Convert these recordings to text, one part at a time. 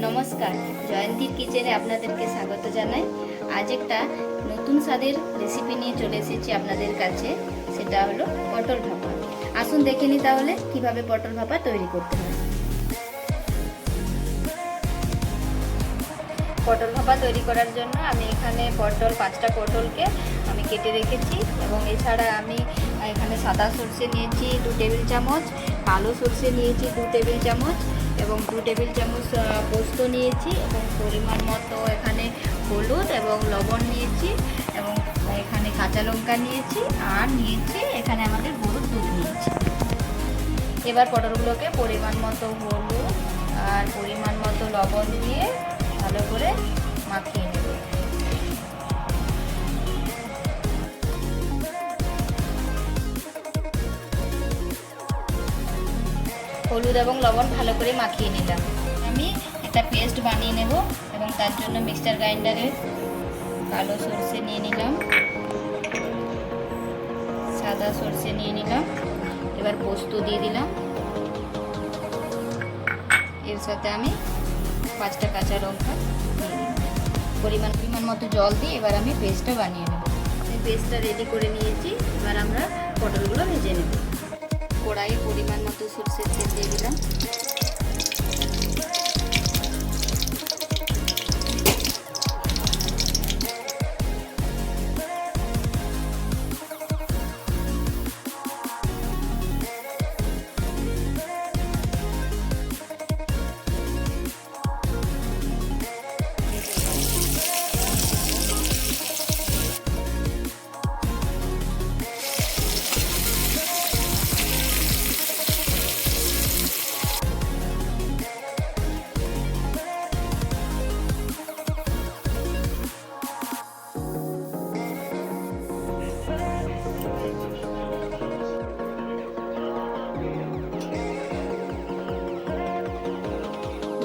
নমস্কার, জয়ন্তীর কিচেনে আপনাদেরকে স্বাগত জানাই। আজ একটা নতুন স্বাদের রেসিপি নিয়ে চলে এসেছি আপনাদের কাছে। সেটা হলো পটল ভাপা। আসুন দেখে নিই তাহলে কিভাবে পটল ভাপা তৈরি করতে হয়। পটল ভাপা তৈরি করার জন্য আমি এখানে 5টা পটলকে আমি কেটে রেখেছি এবং এছাড়া আমি এখানে সাদা সর্ষে নিয়েছি 2 টেবিল চামচ, কালো সর্ষে নিয়েছি 2 টেবিল চামচ এবং 2 টেবিল চামচ পোস্ত নিয়েছি এবং পরিমাণ মতো এখানে হলুদ এবং লবণ নিয়েছি এবং এখানে কাঁচা লঙ্কা নিয়েছি আর নিয়েছি এখানে আমাদের গরুর দুধ নিয়েছি। এবার পটলগুলোকে পরিমাণ মতো হলুদ আর পরিমাণ মতো লবণ দিয়ে ভালো করে মাখিয়ে নেব। হলুদ এবং লবণ ভালো করে মাখিয়ে নিলাম। আমি একটা পেস্ট বানিয়ে নেব এবং তার জন্য মিক্সচার গ্রাইন্ডারে কালো সর্ষে নিয়ে নিলাম, সাদা সর্ষে নিয়ে নিলাম, এবার পোস্ত দিয়ে দিলাম, এর সাথে আমি 5টা কাঁচা লঙ্কা দিয়ে দিলাম। পরিমাণ মতো জল দিয়ে এবার আমি পেস্টটা বানিয়ে নেব। পেস্টটা রেডি করে নিয়েছি, এবার আমরা পটলগুলো ভেজে নেব। কড়াইয়ে পরিমাণ মতো সরষের তেল দিয়ে দিলাম।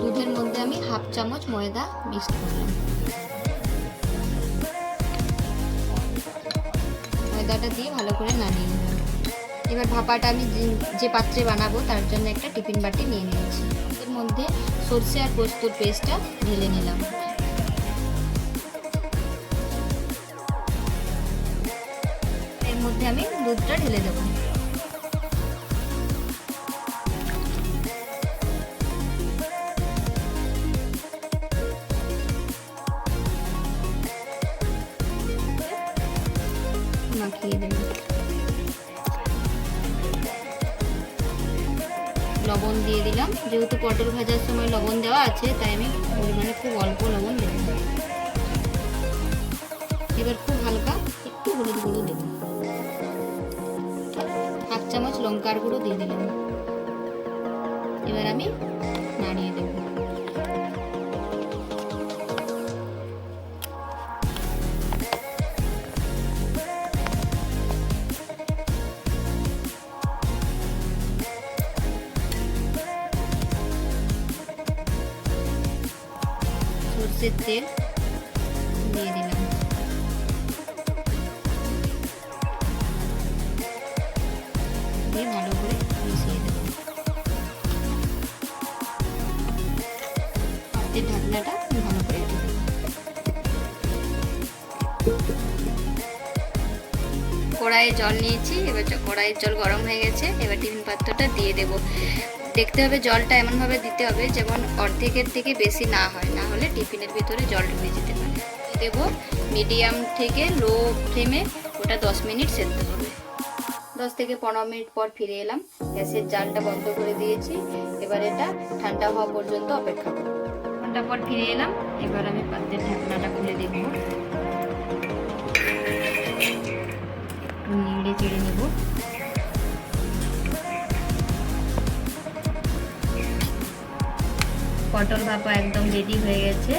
দুধের মধ্যে আমি 1/2 চামচ ময়দা মিক্স করলাম। ময়দাটা দিয়ে ভালো করে নাড়িয়ে নিলাম। এবার ভাপাটা আমি যে পাত্রে বানাবো তার জন্য একটা টিফিন বাটি নিয়ে নিয়েছি। এর মধ্যে সরষে আর পোস্তর পেস্টটা ঢেলে নিলাম। এর মধ্যে আমি দুধটা ঢেলে দেবো। মাখিয়ে দেব। লবণ দিয়ে দিলাম, যেহেতু পটল ভাজার সময় লবণ দেওয়া আছে তাই আমি পরিমাণে খুব অল্প লবণ দেব। এবার খুব হালকা একটু হলুদ গুঁড়ো দেব, 1/2 চামচ লঙ্কার গুঁড়ো দিয়ে দিলাম। এবার আমি নাড়িয়ে দেব। সরষের তেল দিয়ে দিলাম। দিয়ে ভালো করে মিশিয়ে দেব। পাত্রের ঢাকনাটা ভালো করে ঢেকে দেব। কড়াইয়ে জল নিয়েছি, এবার কড়াইয়ের জল গরম হয়ে গেছে। এবার টিফিন পাত্রটা দিয়ে দেব। দেখতে হবে জলটা এমনভাবে দিতে হবে যেমন অর্ধেকের থেকে বেশি না হয়, না হলে টিফিনের ভিতরে জল ঢুকে যেতে পারে। দেব মিডিয়াম থেকে লো ফ্লেমে, ওটা 10 মিনিট সেদ্ধ হবে। 10 থেকে 15 মিনিট পর ফিরে এলাম। গ্যাসের জালটা বন্ধ করে দিয়েছি। এবার এটা ঠান্ডা হওয়া পর্যন্ত অপেক্ষা করব। ঘন্টা পর ফিরে এলাম। এবার আমি পাত্রের ঢাকনাটা খুলে দেব, নেড়ে চেড়ে নেব। পটল ভাপা একদম রেডি হয়ে গেছে।